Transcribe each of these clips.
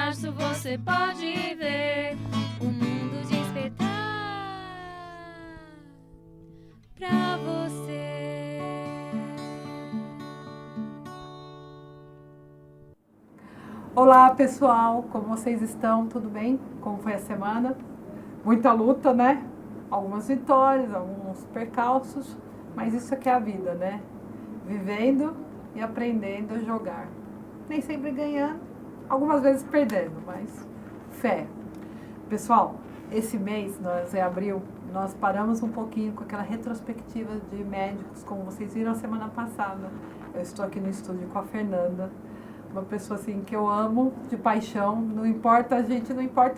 março você pode ver o mundo despertar pra você. Olá pessoal, como vocês estão? Tudo bem? Como foi a semana? Muita luta, né? Algumas vitórias, alguns percalços, mas isso aqui é a vida, né? Vivendo e aprendendo a jogar. Nem sempre ganhando, algumas vezes perdendo, mas fé. Pessoal, esse mês, em abril, nós paramos um pouquinho com aquela retrospectiva de médicos, como vocês viram a semana passada. Eu estou aqui no estúdio com a Fernanda, uma pessoa assim que eu amo de paixão, não importa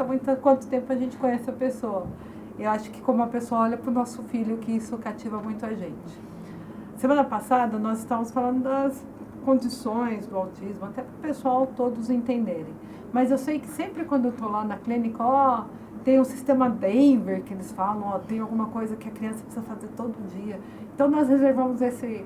muito quanto tempo a gente conhece a pessoa. Eu acho que como a pessoa olha para o nosso filho, que isso cativa muito a gente. Semana passada nós estávamos falando das condições do autismo, até para o pessoal todos entenderem. Mas eu sei que sempre quando eu estou lá na clínica, tem o sistema Denver que eles falam, tem alguma coisa que a criança precisa fazer todo dia. Então nós reservamos esse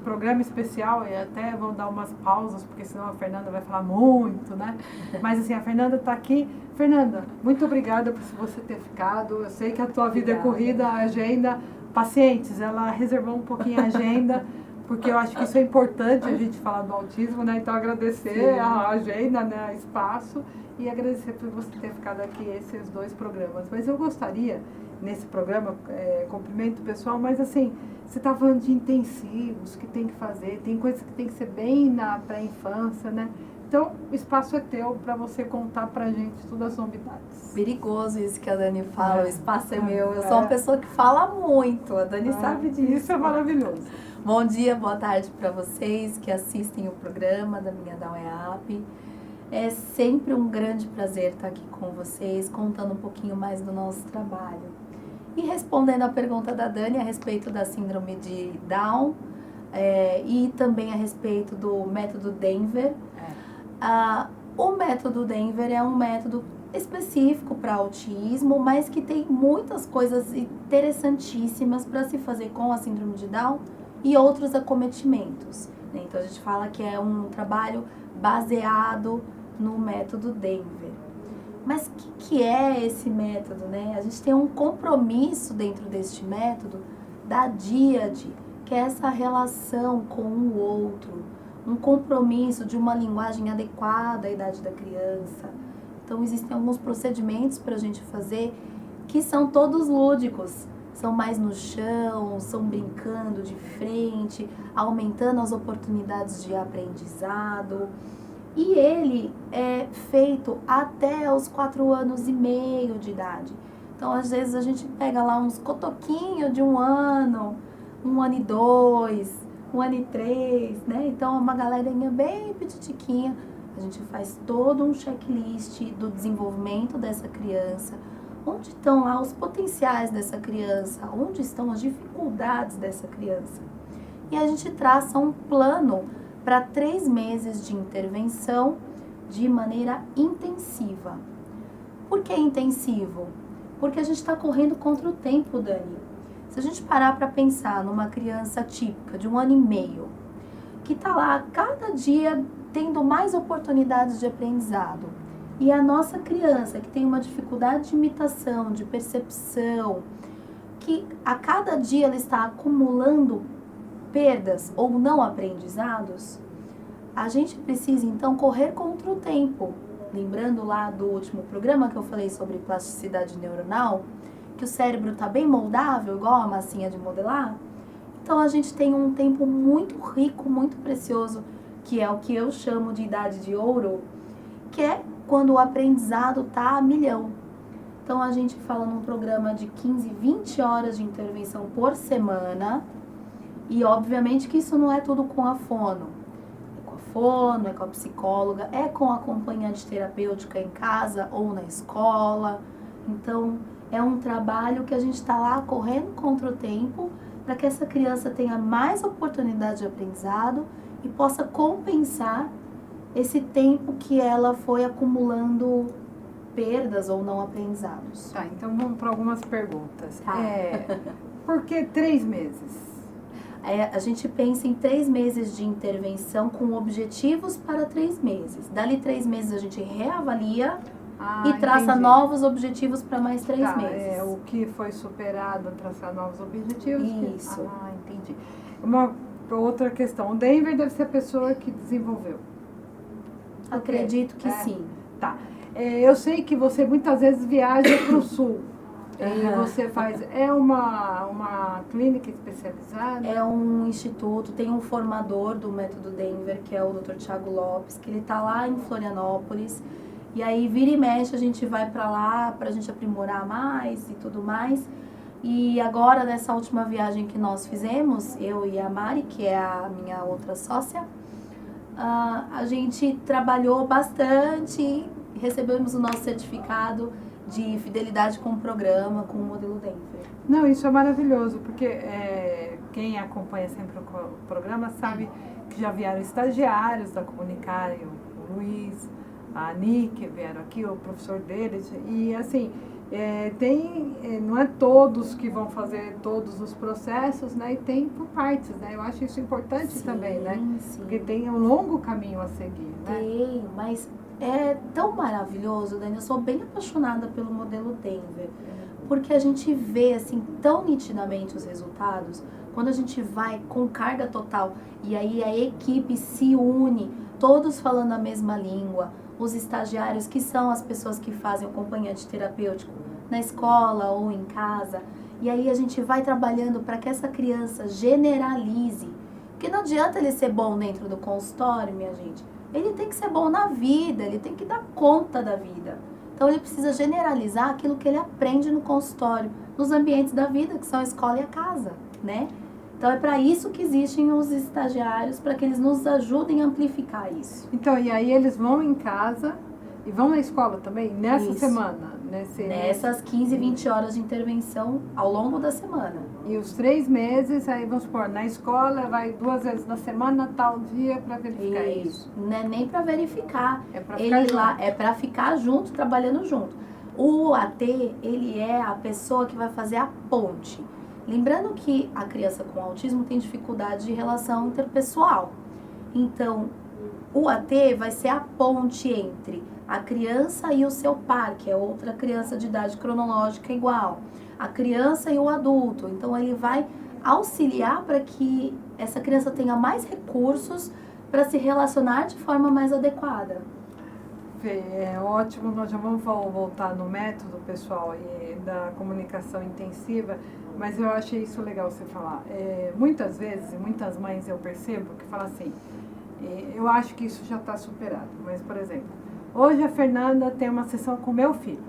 programa especial e até vão dar umas pausas, porque senão a Fernanda vai falar muito, né? Mas assim, a Fernanda está aqui. Fernanda, muito obrigada por você ter ficado. Eu sei que a tua vida é corrida, a agenda. Pacientes, ela reservou um pouquinho a agenda, porque eu acho que isso é importante a gente falar do autismo, né? Então agradecer a agenda, né? Espaço, e agradecer por você ter ficado aqui esses 2 programas. Mas eu gostaria, nesse programa, cumprimento pessoal, mas assim, você está falando de intensivos que tem que fazer, tem coisas que tem que ser bem na pré-infância, né? Então, o espaço é teu para você contar para a gente todas as novidades. Perigoso isso que a Dani fala, o espaço é meu. Eu sou uma pessoa que fala muito, a Dani sabe disso. Isso é maravilhoso. Bom dia, boa tarde para vocês que assistem o programa da Minha Down EAP. É sempre um grande prazer estar aqui com vocês, contando um pouquinho mais do nosso trabalho. E respondendo a pergunta da Dani a respeito da síndrome de Down e também a respeito do método Denver. O método Denver é um método específico para autismo, mas que tem muitas coisas interessantíssimas para se fazer com a síndrome de Down e outros acometimentos, né? Então a gente fala que é um trabalho baseado no método Denver. Mas o que é esse método, né? A gente tem um compromisso dentro deste método da díade, que é essa relação com o outro, um compromisso de uma linguagem adequada à idade da criança. Então existem alguns procedimentos para a gente fazer que são todos lúdicos, são mais no chão, são brincando de frente, aumentando as oportunidades de aprendizado. E ele é feito até os 4 anos e meio de idade. Então, às vezes, a gente pega lá uns cotoquinhos de 1 ano, 1 ano e 2, 1 ano e 3, né? Então, é uma galerinha bem petitiquinha. A gente faz todo um checklist do desenvolvimento dessa criança. Onde estão lá os potenciais dessa criança? Onde estão as dificuldades dessa criança? E a gente traça um plano para 3 meses de intervenção de maneira intensiva. Por que intensivo? Porque a gente está correndo contra o tempo, Dani. Se a gente parar para pensar numa criança típica de 1 ano e meio, que está lá cada dia tendo mais oportunidades de aprendizado, e a nossa criança que tem uma dificuldade de imitação, de percepção, que a cada dia ela está acumulando perdas ou não aprendizados, a gente precisa então correr contra o tempo. Lembrando lá do último programa que eu falei sobre plasticidade neuronal, que o cérebro está bem moldável, igual a massinha de modelar. Então a gente tem um tempo muito rico, muito precioso, que é o que eu chamo de idade de ouro, que é quando o aprendizado está a milhão. Então a gente fala num programa de 15, 20 horas de intervenção por semana, e obviamente que isso não é tudo com a fono. É com a fono, é com a psicóloga, é com a acompanhante terapêutica em casa ou na escola. Então é um trabalho que a gente está lá correndo contra o tempo para que essa criança tenha mais oportunidade de aprendizado e possa compensar esse tempo que ela foi acumulando perdas ou não aprendizados. Tá, então vamos para algumas perguntas. Tá. Por que 3 meses? A gente pensa em 3 meses de intervenção com objetivos para 3 meses. Dali 3 meses a gente reavalia e traça entendi. novos objetivos para mais 3 Tá, meses. o que foi superado, traçar novos objetivos. Isso. Entendi. Uma outra questão, o Denver deve ser a pessoa que desenvolveu. Acredito que É. sim. Tá. Eu sei que você muitas vezes viaja para o sul. E Aham. você faz. É uma clínica especializada? É um instituto, tem um formador do método Denver, que é o Dr. Thiago Lopes, que ele tá lá em Florianópolis. E aí, vira e mexe, a gente vai para lá pra gente aprimorar mais e tudo mais. E agora, nessa última viagem que nós fizemos, eu e a Mari, que é a minha outra sócia, a gente trabalhou bastante, recebemos o nosso certificado de fidelidade com o programa, com o modelo Denver. Não, isso é maravilhoso, porque quem acompanha sempre o programa sabe que já vieram estagiários da Comunicare, o Luiz, a Nick, vieram aqui, o professor deles, e assim, não é todos que vão fazer todos os processos, né, e tem por partes, né, eu acho isso importante Sim, também, né, sim. porque tem um longo caminho a seguir, né. Tem, mas é tão maravilhoso, Dani. Eu sou bem apaixonada pelo modelo Denver, porque a gente vê assim tão nitidamente os resultados quando a gente vai com carga total e aí a equipe se une, todos falando a mesma língua, os estagiários que são as pessoas que fazem o acompanhante terapêutico na escola ou em casa, e aí a gente vai trabalhando para que essa criança generalize, porque não adianta ele ser bom dentro do consultório, minha gente. Ele tem que ser bom na vida, ele tem que dar conta da vida. Então ele precisa generalizar aquilo que ele aprende no consultório, nos ambientes da vida, que são a escola e a casa, né? Então é para isso que existem os estagiários, para que eles nos ajudem a amplificar isso. Então, e aí eles vão em casa e vão na escola também, nessa Isso. semana? Nessas 15, 20 horas de intervenção ao longo da semana. E os 3 meses, aí vamos supor, na escola vai 2 vezes na semana, tal dia, para verificar isso. Não é nem para verificar. É para ficar Ele lá junto. é para ficar junto, trabalhando junto. O AT, ele é a pessoa que vai fazer a ponte. Lembrando que a criança com autismo tem dificuldade de relação interpessoal. Então, o AT vai ser a ponte entre a criança e o seu par, que é outra criança de idade cronológica igual. A criança e o adulto. Então, ele vai auxiliar para que essa criança tenha mais recursos para se relacionar de forma mais adequada. Fê, é ótimo, nós já vamos voltar no método, pessoal, e da comunicação intensiva, mas eu achei isso legal você falar. Muitas vezes, e muitas mães eu percebo que falam assim, eu acho que isso já está superado, mas, por exemplo, hoje a Fernanda tem uma sessão com meu filho,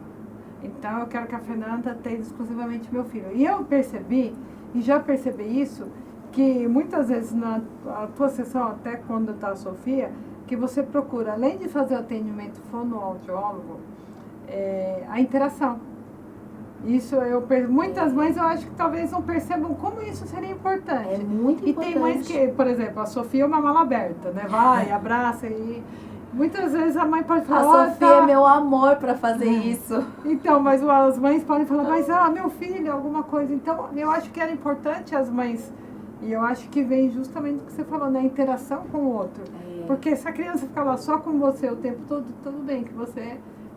então eu quero que a Fernanda tenha exclusivamente meu filho. E eu percebi, e já percebi isso, que muitas vezes na tua sessão, até quando está a Sofia, que você procura, além de fazer o atendimento fonoaudiólogo, a interação. Isso muitas mães eu acho que talvez não percebam como isso seria importante. É muito E importante. tem mães que, por exemplo, a Sofia é uma mala aberta, né? Vai, abraça e muitas vezes a mãe pode A falar, Sofia é meu amor para fazer isso. Então, mas as mães podem falar, mas meu filho, alguma coisa. Então, eu acho que era importante as mães, e eu acho que vem justamente do que você falou, né? A interação com o outro. Porque se a criança ficar lá só com você o tempo todo, tudo bem que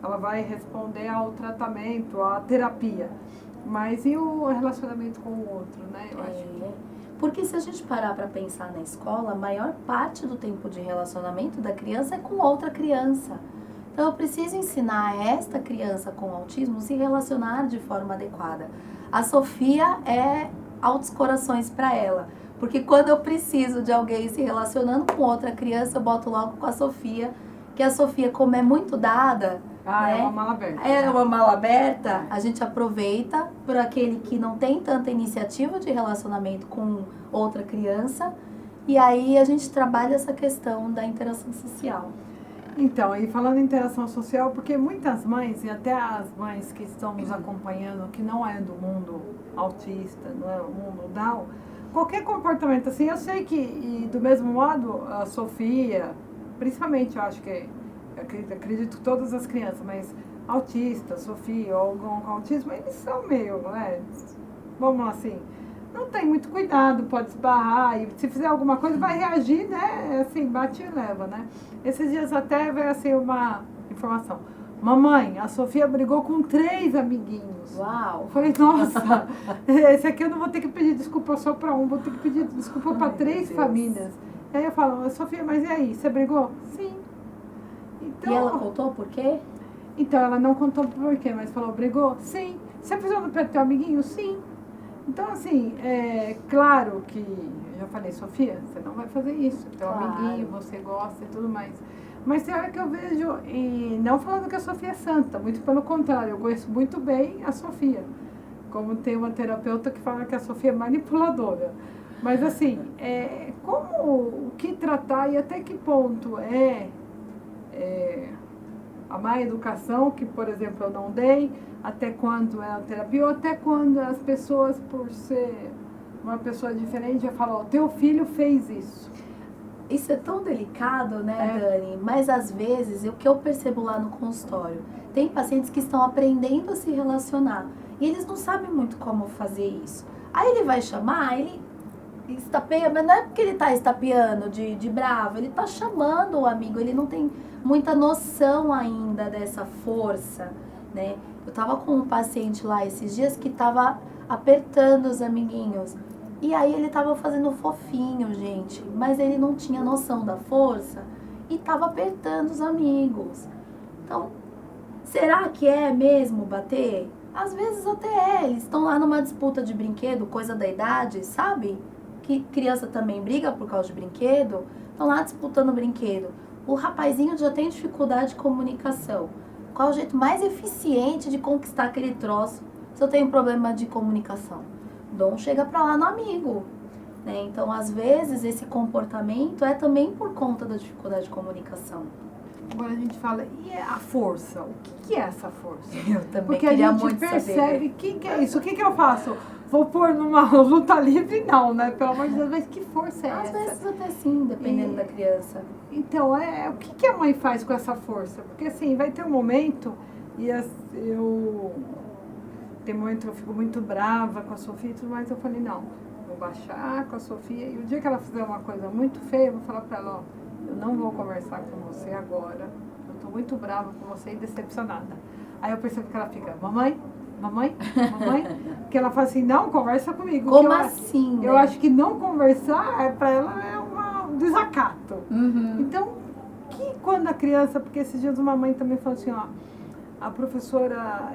ela vai responder ao tratamento, à terapia. Mas e o relacionamento com o outro, né? Eu acho que... Porque se a gente parar para pensar na escola, a maior parte do tempo de relacionamento da criança é com outra criança. Então eu preciso ensinar esta criança com autismo se relacionar de forma adequada. A Sofia é altos corações para ela. Porque quando eu preciso de alguém se relacionando com outra criança, eu boto logo com a Sofia. Que a Sofia, como é muito dada... é né? uma mala aberta. É uma mala aberta, a gente aproveita por aquele que não tem tanta iniciativa de relacionamento com outra criança. E aí a gente trabalha essa questão da interação social. Então, e falando em interação social, porque muitas mães, e até as mães que estão nos acompanhando, que não é do mundo autista, não é do mundo Down, qualquer comportamento assim, eu sei que, e do mesmo modo, a Sofia, principalmente eu acho que, acredito que todas as crianças, mas autista, Sofia, ou algum com autismo, eles são meio, né, vamos lá assim, não tem muito cuidado, pode esbarrar, e se fizer alguma coisa vai reagir, né? Assim, bate e leva, né? Esses dias até veio assim uma informação. Mamãe, a Sofia brigou com 3 amiguinhos. Uau! Eu falei, nossa, esse aqui eu não vou ter que pedir desculpa só para um, vou ter que pedir desculpa para 3 famílias. Aí eu falo, Sofia, mas e aí, você brigou? Sim. Então, E ela contou por quê? então ela não contou por quê, mas falou, brigou? Sim. Você pisou no pé do teu amiguinho? Sim. Então, assim, é claro que, eu já falei, Sofia, você não vai fazer isso. Teu Claro. amiguinho, você gosta e tudo mais. Mas tem hora que eu vejo, e não falando que a Sofia é santa, muito pelo contrário, eu conheço muito bem a Sofia. Como tem uma terapeuta que fala que a Sofia é manipuladora. Mas assim, o que tratar e até que ponto a má educação, que por exemplo eu não dei, até quando é a terapia, ou até quando as pessoas, por ser uma pessoa diferente, já falam, teu filho fez isso. Isso é tão delicado, né, Dani? Mas às vezes, o que eu percebo lá no consultório, tem pacientes que estão aprendendo a se relacionar e eles não sabem muito como fazer isso. Aí ele vai chamar, ele estapeia, mas não é porque ele tá estapeando de bravo, ele tá chamando o amigo, ele não tem muita noção ainda dessa força, né? Eu tava com um paciente lá esses dias que tava apertando os amiguinhos. E aí ele tava fazendo fofinho, gente, mas ele não tinha noção da força e tava apertando os amigos. Então, será que é mesmo bater? Às vezes até é, eles estão lá numa disputa de brinquedo, coisa da idade, sabe? Que criança também briga por causa de brinquedo, estão lá disputando brinquedo. O rapazinho já tem dificuldade de comunicação. Qual é o jeito mais eficiente de conquistar aquele troço se eu tenho problema de comunicação? Dom chega pra lá no amigo, né? Então, às vezes, esse comportamento é também por conta da dificuldade de comunicação. Agora a gente fala, e a força? O que é essa força? Eu também Porque a queria gente muito percebe, saber. o que é isso? O que eu faço? Vou pôr numa luta livre? Não, né? Pelo amor de Deus, mas que força é Às essa? vezes até sim, dependendo da criança. Então, o que a mãe faz com essa força? Porque assim, vai ter um momento, tem momento que eu fico muito brava com a Sofia e tudo mais, eu falei, não, vou baixar com a Sofia, e o dia que ela fizer uma coisa muito feia, eu vou falar pra ela, ó, eu não vou conversar com você agora, eu tô muito brava com você e decepcionada. Aí eu percebo que ela fica, mamãe, que ela fala assim, não, conversa comigo. Como assim, né? Eu acho que não conversar, pra ela, é um desacato. Uhum. Então, que quando a criança, porque esses dias uma mãe também falou assim, ó, a professora,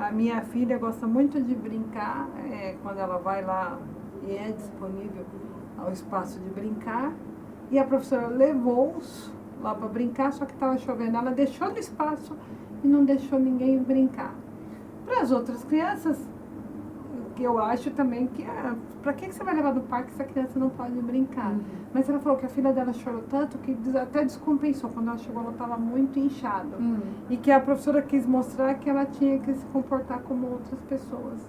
a minha filha gosta muito de brincar, quando ela vai lá e é disponível ao espaço de brincar, e a professora levou-os lá para brincar, só que estava chovendo, ela deixou no espaço e não deixou ninguém brincar. Para as outras crianças, que eu acho também que, para que você vai levar no parque se a criança não pode brincar? Uhum. Mas ela falou que a filha dela chorou tanto que até descompensou. Quando ela chegou, ela estava muito inchada. E que a professora quis mostrar que ela tinha que se comportar como outras pessoas.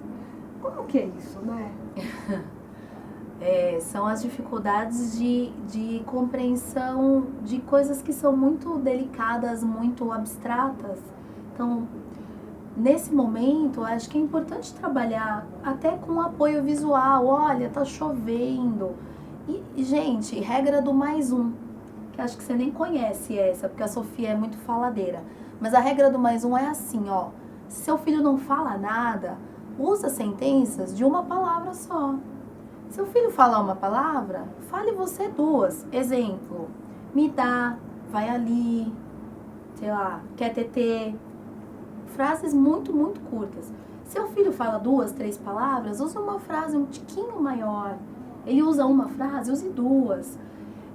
Como que é isso, né? São as dificuldades de compreensão de coisas que são muito delicadas, muito abstratas. Então, nesse momento, acho que é importante trabalhar até com apoio visual. Olha, tá chovendo. E, gente, regra do +1, que acho que você nem conhece essa, porque a Sofia é muito faladeira. Mas a regra do +1 é assim, ó. Se seu filho não fala nada, usa sentenças de uma palavra só. Se seu filho falar uma palavra, fale você 2. Exemplo, me dá, vai ali, sei lá, quer tetê. Frases muito, muito curtas. Seu filho fala 2, 3 palavras, use uma frase um tiquinho maior. Ele usa uma frase, use 2.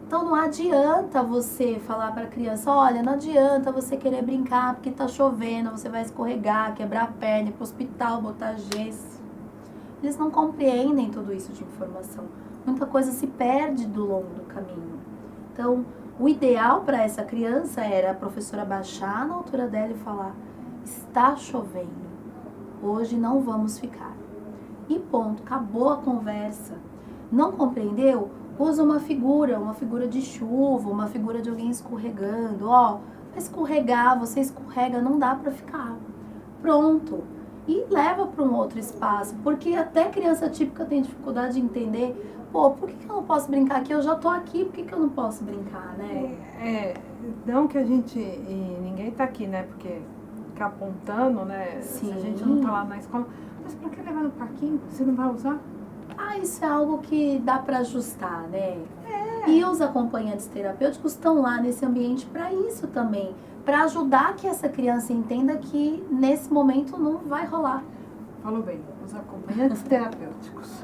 Então não adianta você falar para a criança, olha, não adianta você querer brincar porque tá chovendo, você vai escorregar, quebrar a perna, ir pro hospital, botar gesso. Eles não compreendem tudo isso de informação. Muita coisa se perde do longo do caminho. Então, o ideal para essa criança era a professora baixar na altura dela e falar, está chovendo, hoje não vamos ficar. E ponto, acabou a conversa. Não compreendeu? Usa uma figura de chuva, uma figura de alguém escorregando. Ó, vai escorregar, você escorrega, não dá pra ficar. Pronto. e leva para um outro espaço, porque até criança típica tem dificuldade de entender, pô, por que eu não posso brincar aqui? Eu já tô aqui, por que eu não posso brincar, né? Não que a gente, e ninguém tá aqui, né, porque fica apontando, né, se a gente não tá lá na escola, mas pra que levar no parquinho? Você não vai usar? Ah, isso é algo que dá para ajustar, né? E os acompanhantes terapêuticos estão lá nesse ambiente para isso também, para ajudar que essa criança entenda que nesse momento não vai rolar. Falou bem, os acompanhantes terapêuticos.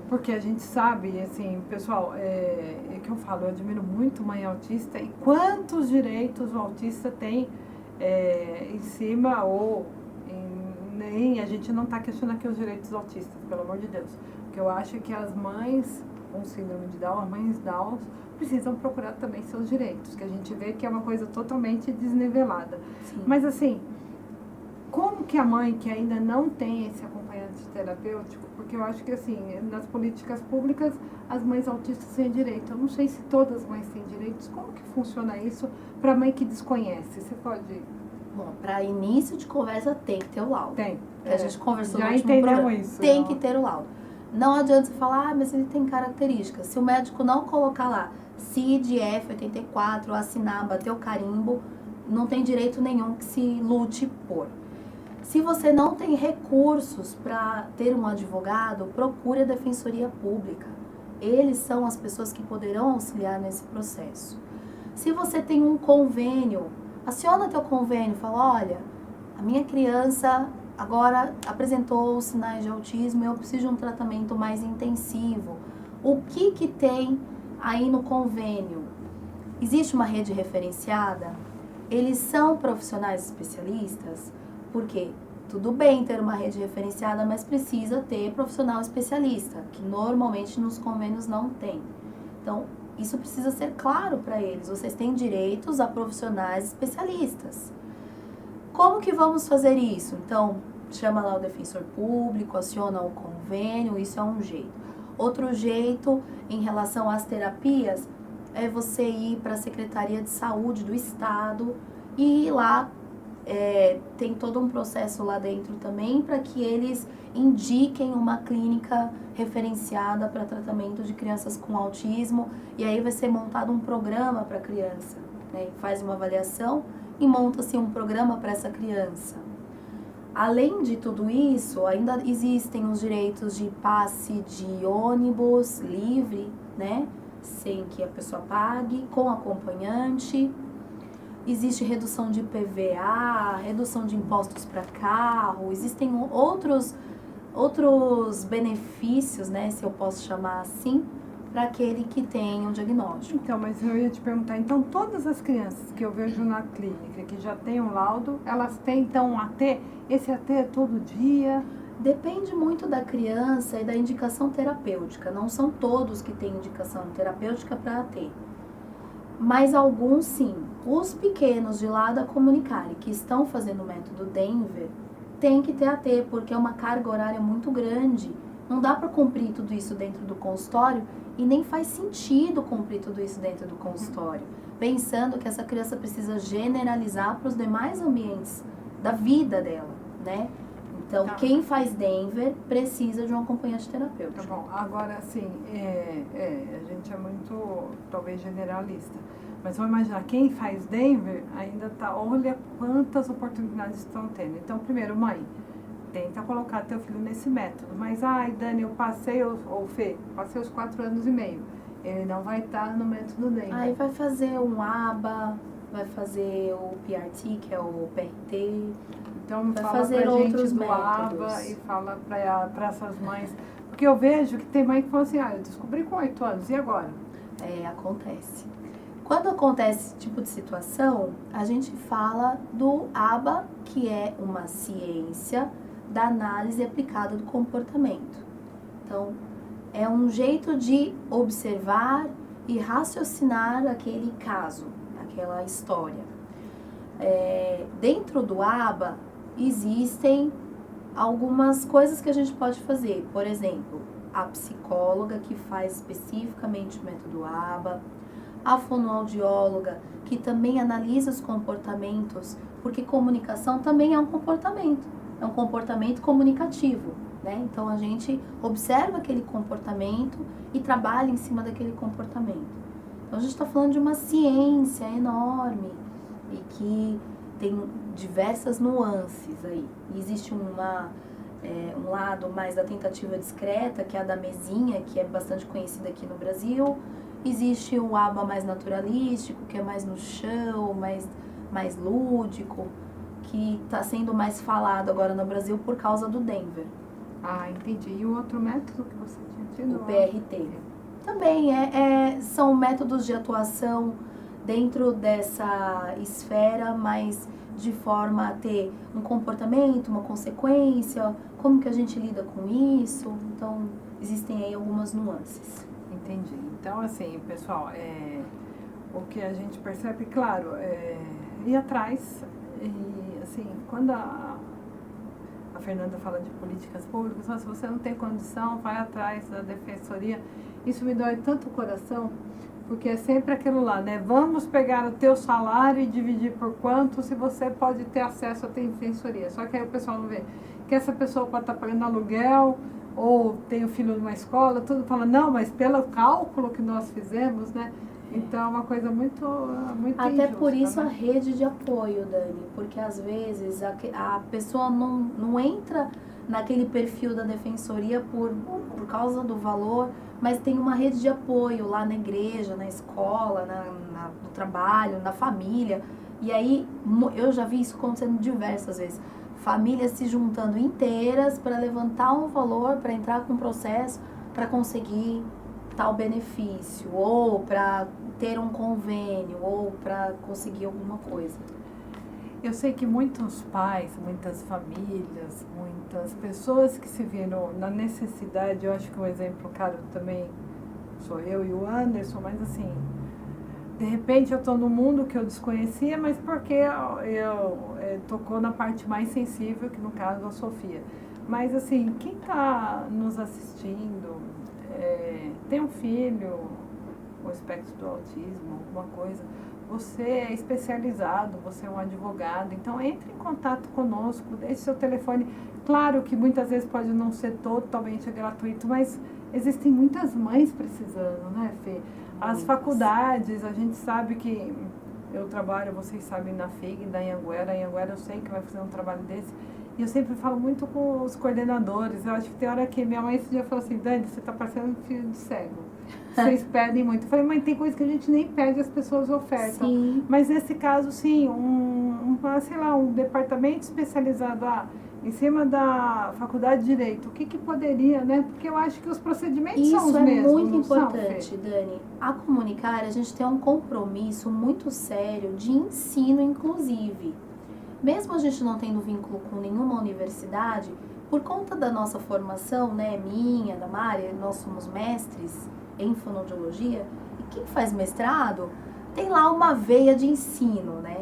Porque a gente sabe, assim, pessoal, é que eu falo, eu admiro muito mãe autista e quantos direitos o autista tem em cima ou nem a gente não está questionando aqui os direitos dos autistas, pelo amor de Deus. Porque eu acho que as mães com síndrome de Down, as mães Down, precisam procurar também seus direitos, que a gente vê que é uma coisa totalmente desnivelada. Sim. Mas assim, como que a mãe que ainda não tem esse acompanhante terapêutico, porque eu acho que assim, nas políticas públicas as mães autistas têm direito, eu não sei se todas as mães têm direitos, como que funciona isso para a mãe que desconhece? Você pode... Bom, para início de conversa tem que ter o laudo. Tem. A gente conversou já no último entendemos programa. Isso. Tem não. que ter o laudo. Não adianta você falar, mas ele tem características. Se o médico não colocar lá CID, F84, assinar, bater o carimbo, não tem direito nenhum que se lute por. Se você não tem recursos para ter um advogado, procure a Defensoria Pública. Eles são as pessoas que poderão auxiliar nesse processo. Se você tem um convênio, aciona teu convênio, fala, olha, a minha criança agora apresentou os sinais de autismo e eu preciso de um tratamento mais intensivo. O que tem aí no convênio? Existe uma rede referenciada? Eles são profissionais especialistas? Porque tudo bem ter uma rede referenciada, mas precisa ter profissional especialista, que normalmente nos convênios não tem. Então, isso precisa ser claro para eles. Vocês têm direitos a profissionais especialistas. Como que vamos fazer isso? Então, chama lá o defensor público, aciona o convênio, isso é um jeito. Outro jeito, em relação às terapias, é você ir para a Secretaria de Saúde do Estado e ir lá, tem todo um processo lá dentro também para que eles indiquem uma clínica referenciada para tratamento de crianças com autismo, e aí vai ser montado um programa para a criança, né? Faz uma avaliação e monta-se um programa para essa criança. Além de tudo isso, ainda existem os direitos de passe de ônibus livre, né? Sem que a pessoa pague, com acompanhante. Existe redução de IPVA, redução de impostos para carro, existem outros benefícios, né, se eu posso chamar assim, para aquele que tem um diagnóstico. Então, mas eu ia te perguntar, então todas as crianças que eu vejo na clínica, que já têm um laudo, elas têm então um AT? Esse AT é todo dia? Depende muito da criança e da indicação terapêutica. Não são todos que têm indicação terapêutica para AT. Mas alguns sim. Os pequenos de lá da Comunicare que estão fazendo o método Denver tem que ter AT, porque é uma carga horária muito grande. Não dá para cumprir tudo isso dentro do consultório e nem faz sentido cumprir tudo isso dentro do consultório, pensando que essa criança precisa generalizar para os demais ambientes da vida dela, né? Então, quem faz Denver precisa de um acompanhante terapêutico. Tá bom, agora assim, a gente é muito, talvez, generalista. Mas vamos imaginar, quem faz Denver ainda tá, olha quantas oportunidades estão tendo. Então, primeiro, mãe, tenta colocar teu filho nesse método. Mas, ai, Dani, eu passei, ou Fê, passei os 4 anos e meio. Ele não vai estar no método Denver. Aí vai fazer um ABA, vai fazer o PRT, que é o PRT. Então, vai fala fazer pra gente outros do métodos. ABA e fala para essas mães. Porque eu vejo que tem mãe que fala assim, eu descobri com 8 anos, e agora? Acontece. Quando acontece esse tipo de situação, a gente fala do ABA, que é uma ciência da análise aplicada do comportamento. Então, é um jeito de observar e raciocinar aquele caso, aquela história. Dentro do ABA, existem algumas coisas que a gente pode fazer. Por exemplo, a psicóloga que faz especificamente o método ABA, a fonoaudióloga que também analisa os comportamentos, porque comunicação também é um comportamento. é um comportamento comunicativo, né? Então a gente observa aquele comportamento e trabalha em cima daquele comportamento. Então a gente está falando de uma ciência enorme e que tem diversas nuances aí. Existe um lado mais da tentativa discreta, que é a da mesinha, que é bastante conhecida aqui no Brasil. Existe o ABA mais naturalístico, que é mais no chão, mais lúdico, que está sendo mais falado agora no Brasil por causa do Denver. Ah, entendi. E o outro método que você tinha tido? O PRT. Também são métodos de atuação dentro dessa esfera, mas de forma a ter um comportamento, uma consequência, como que a gente lida com isso. Então, existem aí algumas nuances. Entendi. Então, assim, pessoal, o que a gente percebe, claro, ir atrás, e assim, quando a Fernanda fala de políticas públicas, se você não tem condição, vai atrás da defensoria. Isso me dói tanto o coração, porque é sempre aquilo lá, né? Vamos pegar o teu salário e dividir por quanto, se você pode ter acesso à defensoria. Só que aí o pessoal não vê que essa pessoa pode estar pagando aluguel, ou tem o filho numa escola, tudo fala, não, mas pelo cálculo que nós fizemos, né? Então é uma coisa muito Até injusta, por isso né? a rede de apoio, Dani, porque às vezes a pessoa não entra naquele perfil da defensoria por causa do valor, mas tem uma rede de apoio lá na igreja, na escola, no trabalho, na família. E aí eu já vi isso acontecendo diversas vezes. Famílias se juntando inteiras para levantar um valor, para entrar com um processo, para conseguir tal benefício, ou para ter um convênio, ou para conseguir alguma coisa. Eu sei que muitos pais, muitas famílias, muitas pessoas que se viram na necessidade, eu acho que um exemplo, claro, também sou eu e o Anderson, mas assim, de repente eu estou num mundo que eu desconhecia, mas porque eu tocou na parte mais sensível, que no caso a Sofia. Mas assim, quem está nos assistindo, tem um filho, o espectro do autismo, alguma coisa, você é especializado, você é um advogado, então entre em contato conosco, deixe seu telefone. Claro que muitas vezes pode não ser totalmente gratuito, mas existem muitas mães precisando, né, Fê? As faculdades, a gente sabe que eu trabalho, vocês sabem, na FIG, da Anhanguera. A Anhanguera eu sei que vai fazer um trabalho desse. E eu sempre falo muito com os coordenadores. Eu acho que tem hora que minha mãe esse dia falou assim, Dani, você está parecendo um filho de cego. Vocês pedem muito. Eu falei, mãe, tem coisa que a gente nem pede, as pessoas ofertam. Sim. Mas nesse caso, sim, sei lá, um departamento especializado em cima da faculdade de Direito. O que poderia, né? Porque eu acho que os procedimentos são os Isso é mesmos. muito não são, importante, Fê? Dani. A Comunicar, a gente tem um compromisso muito sério de ensino inclusive. Mesmo a gente não tendo vínculo com nenhuma universidade, por conta da nossa formação, né, minha, da Mari, nós somos mestres em fonoaudiologia, e quem faz mestrado tem lá uma veia de ensino, né?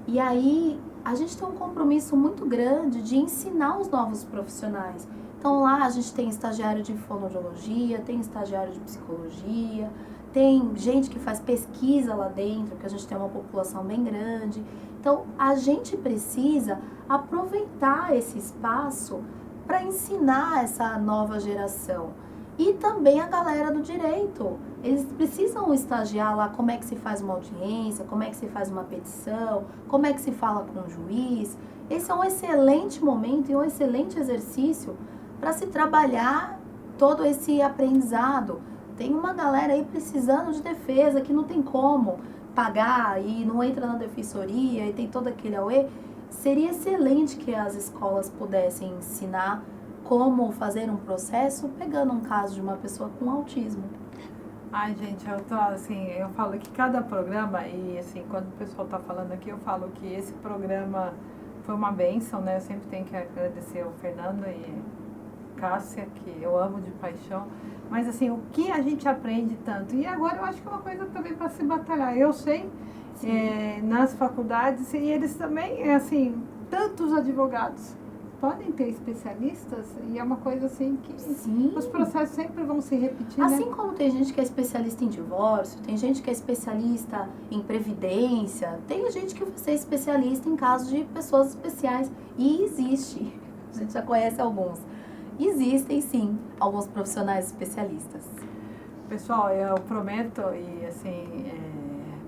E aí a gente tem um compromisso muito grande de ensinar os novos profissionais. Então lá a gente tem estagiário de fonoaudiologia, tem estagiário de psicologia, tem gente que faz pesquisa lá dentro, que a gente tem uma população bem grande. Então a gente precisa aproveitar esse espaço para ensinar essa nova geração. E também a galera do direito. Eles precisam estagiar lá como é que se faz uma audiência, como é que se faz uma petição, como é que se fala com o juiz. Esse é um excelente momento e um excelente exercício para se trabalhar todo esse aprendizado. Tem uma galera aí precisando de defesa que não tem como pagar e não entra na defensoria e tem todo aquele auê. Seria excelente que as escolas pudessem ensinar como fazer um processo pegando um caso de uma pessoa com autismo. Ai, gente, eu falo que cada programa, e assim, quando o pessoal está falando aqui, eu falo que esse programa foi uma bênção, né? Eu sempre tenho que agradecer ao Fernando e Cássia, que eu amo de paixão. Mas assim, o que a gente aprende tanto? E agora eu acho que é uma coisa também para se batalhar. Eu sei, nas faculdades, e eles também, assim, tantos advogados podem ter especialistas e é uma coisa assim que Sim. os processos sempre vão se repetir, né? Assim como tem gente que é especialista em divórcio, tem gente que é especialista em previdência, tem gente que vai ser especialista em casos de pessoas especiais. E existe, a gente já conhece alguns. Existem sim alguns profissionais especialistas. Pessoal, eu prometo, e assim,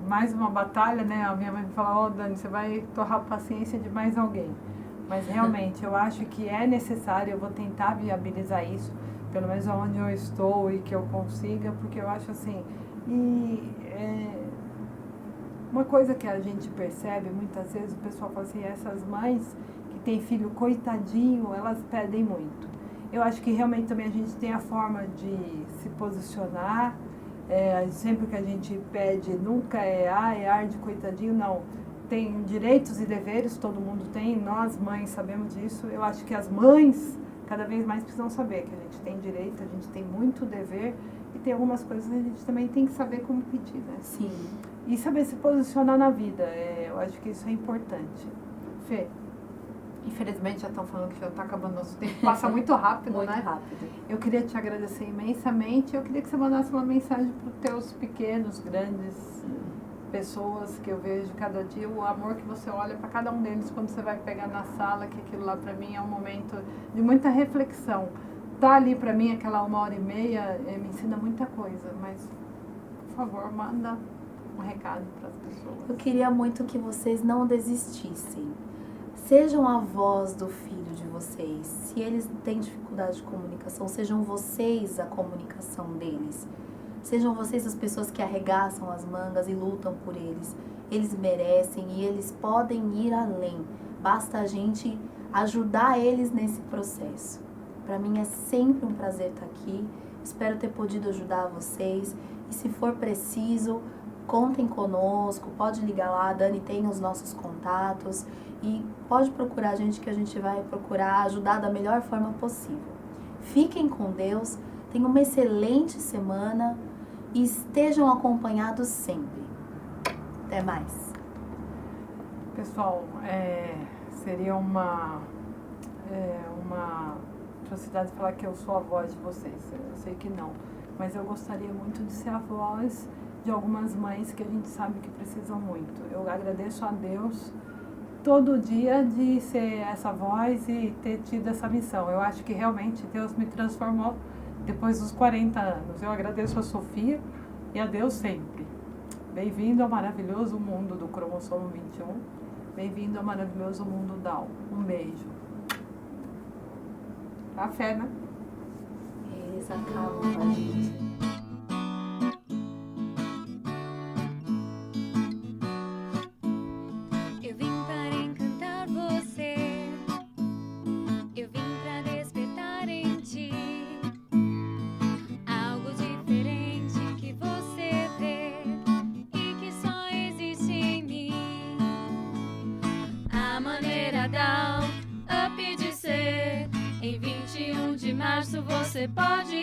mais uma batalha, né? A minha mãe me fala, ó, Dani, você vai torrar a paciência de mais alguém. Mas realmente, eu acho que é necessário, eu vou tentar viabilizar isso, pelo menos onde eu estou e que eu consiga, porque eu acho assim, uma coisa que a gente percebe, muitas vezes o pessoal fala assim, essas mães que têm filho coitadinho, elas pedem muito. Eu acho que realmente também a gente tem a forma de se posicionar, sempre que a gente pede, nunca é ar de coitadinho, não. Tem direitos e deveres, todo mundo tem, nós mães sabemos disso. Eu acho que as mães cada vez mais precisam saber que a gente tem direito, a gente tem muito dever e tem algumas coisas que a gente também tem que saber como pedir, né? Sim. E saber se posicionar na vida, eu acho que isso é importante. Fê, infelizmente já estão falando que já está acabando nosso tempo, passa muito rápido, Muito né? rápido. Eu queria te agradecer imensamente, eu queria que você mandasse uma mensagem para os teus pequenos, grandes pessoas que eu vejo cada dia, o amor que você olha para cada um deles quando você vai pegar na sala, que aquilo lá para mim é um momento de muita reflexão. Tá ali para mim aquela 1h30 me ensina muita coisa, mas por favor, manda um recado para as pessoas. Eu queria muito que vocês não desistissem. Sejam a voz do filho de vocês. Se eles têm dificuldade de comunicação, sejam vocês a comunicação deles. Sejam vocês as pessoas que arregaçam as mangas e lutam por eles. Eles merecem e eles podem ir além. Basta a gente ajudar eles nesse processo. Para mim é sempre um prazer estar aqui. Espero ter podido ajudar vocês. E se for preciso, contem conosco. Pode ligar lá, a Dani tem os nossos contatos. E pode procurar a gente que a gente vai procurar ajudar da melhor forma possível. Fiquem com Deus. Tenham uma excelente semana. E estejam acompanhados sempre. Até mais. Pessoal, seria uma atrocidade falar que eu sou a voz de vocês. Eu sei que não. Mas eu gostaria muito de ser a voz de algumas mães que a gente sabe que precisam muito. Eu agradeço a Deus todo dia de ser essa voz e ter tido essa missão. Eu acho que realmente Deus me transformou depois dos 40 anos. Eu agradeço a Sofia e a Deus sempre. Bem-vindo ao maravilhoso mundo do cromossomo 21. Bem-vindo ao maravilhoso mundo Down. Um beijo. Café, né? Eles acabam com a gente. Eu vim para encantar você. Eu vim para despertar em ti algo diferente que você vê e que só existe em mim. A maneira Down Up de ser. Em 21 de março você pode